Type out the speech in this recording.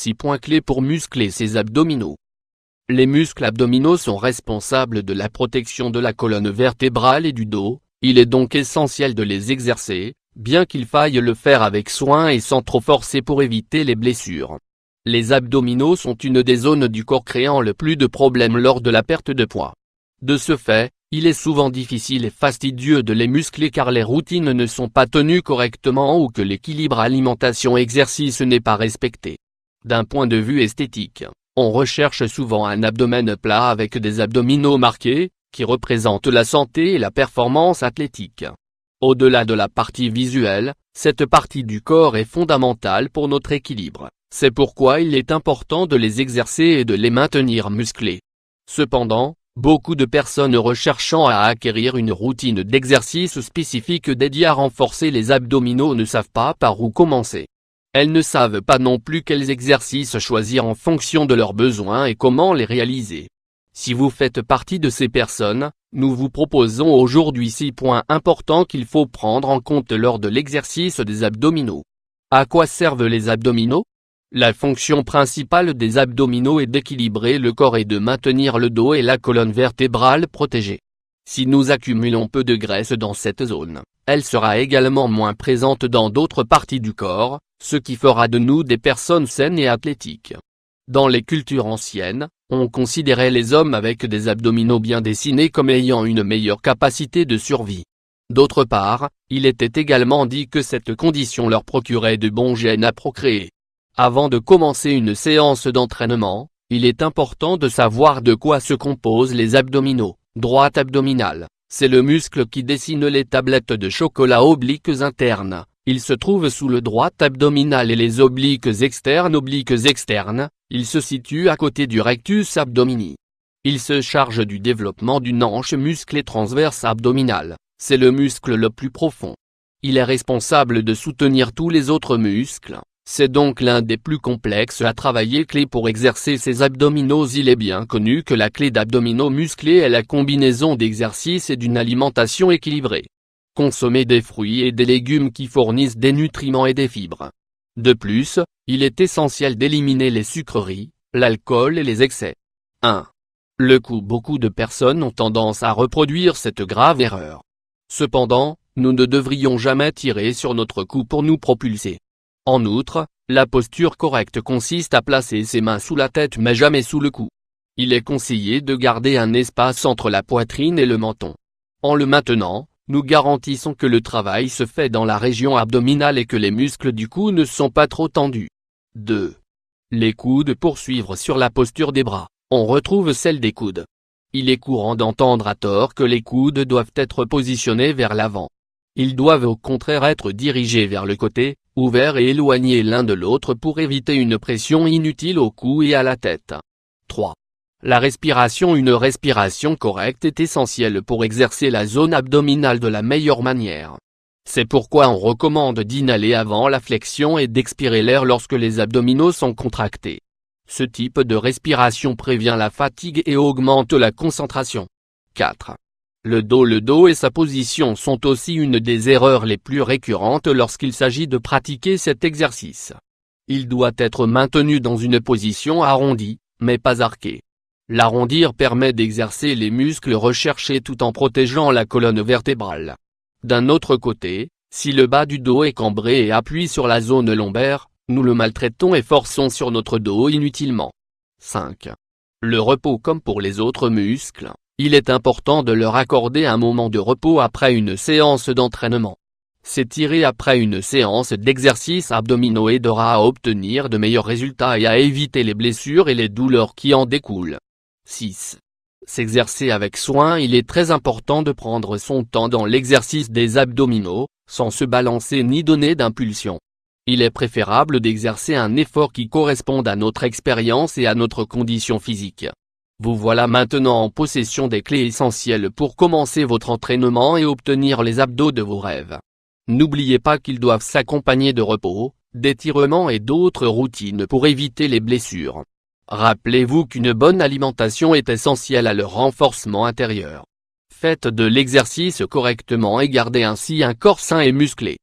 6 points clés pour muscler ses abdominaux. Les muscles abdominaux sont responsables de la protection de la colonne vertébrale et du dos, il est donc essentiel de les exercer, bien qu'il faille le faire avec soin et sans trop forcer pour éviter les blessures. Les abdominaux sont une des zones du corps créant le plus de problèmes lors de la perte de poids. De ce fait, il est souvent difficile et fastidieux de les muscler car les routines ne sont pas tenues correctement ou que l'équilibre alimentation-exercice n'est pas respecté. D'un point de vue esthétique, on recherche souvent un abdomen plat avec des abdominaux marqués, qui représentent la santé et la performance athlétique. Au-delà de la partie visuelle, cette partie du corps est fondamentale pour notre équilibre, c'est pourquoi il est important de les exercer et de les maintenir musclés. Cependant, beaucoup de personnes recherchant à acquérir une routine d'exercice spécifique dédiée à renforcer les abdominaux ne savent pas par où commencer. Elles ne savent pas non plus quels exercices choisir en fonction de leurs besoins et comment les réaliser. Si vous faites partie de ces personnes, nous vous proposons aujourd'hui 6 points importants qu'il faut prendre en compte lors de l'exercice des abdominaux. À quoi servent les abdominaux? La fonction principale des abdominaux est d'équilibrer le corps et de maintenir le dos et la colonne vertébrale protégés. Si nous accumulons peu de graisse dans cette zone, elle sera également moins présente dans d'autres parties du corps, ce qui fera de nous des personnes saines et athlétiques. Dans les cultures anciennes, on considérait les hommes avec des abdominaux bien dessinés comme ayant une meilleure capacité de survie. D'autre part, il était également dit que cette condition leur procurait de bons gènes à procréer. Avant de commencer une séance d'entraînement, il est important de savoir de quoi se composent les abdominaux. Droite abdominale, c'est le muscle qui dessine les tablettes de chocolat obliques internes. Il se trouve sous le droite abdominal et les obliques externes, il se situe à côté du rectus abdomini. Il se charge du développement d'une hanche musclée transverse abdominale, c'est le muscle le plus profond. Il est responsable de soutenir tous les autres muscles, c'est donc l'un des plus complexes à travailler. Clé pour exercer ses abdominaux. Il est bien connu que la clé d'abdominaux musclés est la combinaison d'exercices et d'une alimentation équilibrée. Consommer des fruits et des légumes qui fournissent des nutriments et des fibres. De plus, il est essentiel d'éliminer les sucreries, l'alcool et les excès. 1. Beaucoup de personnes ont tendance à reproduire cette grave erreur. Cependant, nous ne devrions jamais tirer sur notre cou pour nous propulser. En outre, la posture correcte consiste à placer ses mains sous la tête mais jamais sous le cou. Il est conseillé de garder un espace entre la poitrine et le menton. En le maintenant, nous garantissons que le travail se fait dans la région abdominale et que les muscles du cou ne sont pas trop tendus. 2. Les coudes. Pour suivre sur la posture des bras, on retrouve celle des coudes. Il est courant d'entendre à tort que les coudes doivent être positionnés vers l'avant. Ils doivent au contraire être dirigés vers le côté, ouverts et éloignés l'un de l'autre pour éviter une pression inutile au cou et à la tête. 3. La respiration. Une respiration correcte est essentielle pour exercer la zone abdominale de la meilleure manière. C'est pourquoi on recommande d'inhaler avant la flexion et d'expirer l'air lorsque les abdominaux sont contractés. Ce type de respiration prévient la fatigue et augmente la concentration. 4. Le dos et sa position sont aussi une des erreurs les plus récurrentes lorsqu'il s'agit de pratiquer cet exercice. Il doit être maintenu dans une position arrondie, mais pas arquée. L'arrondir permet d'exercer les muscles recherchés tout en protégeant la colonne vertébrale. D'un autre côté, si le bas du dos est cambré et appuie sur la zone lombaire, nous le maltraitons et forçons sur notre dos inutilement. 5. Le repos. Comme pour les autres muscles, il est important de leur accorder un moment de repos après une séance d'entraînement. S'étirer après une séance d'exercices abdominaux aidera à obtenir de meilleurs résultats et à éviter les blessures et les douleurs qui en découlent. 6. S'exercer avec soin. Il est très important de prendre son temps dans l'exercice des abdominaux, sans se balancer ni donner d'impulsion. Il est préférable d'exercer un effort qui corresponde à notre expérience et à notre condition physique. Vous voilà maintenant en possession des clés essentielles pour commencer votre entraînement et obtenir les abdos de vos rêves. N'oubliez pas qu'ils doivent s'accompagner de repos, d'étirements et d'autres routines pour éviter les blessures. Rappelez-vous qu'une bonne alimentation est essentielle à leur renforcement intérieur. Faites de l'exercice correctement et gardez ainsi un corps sain et musclé.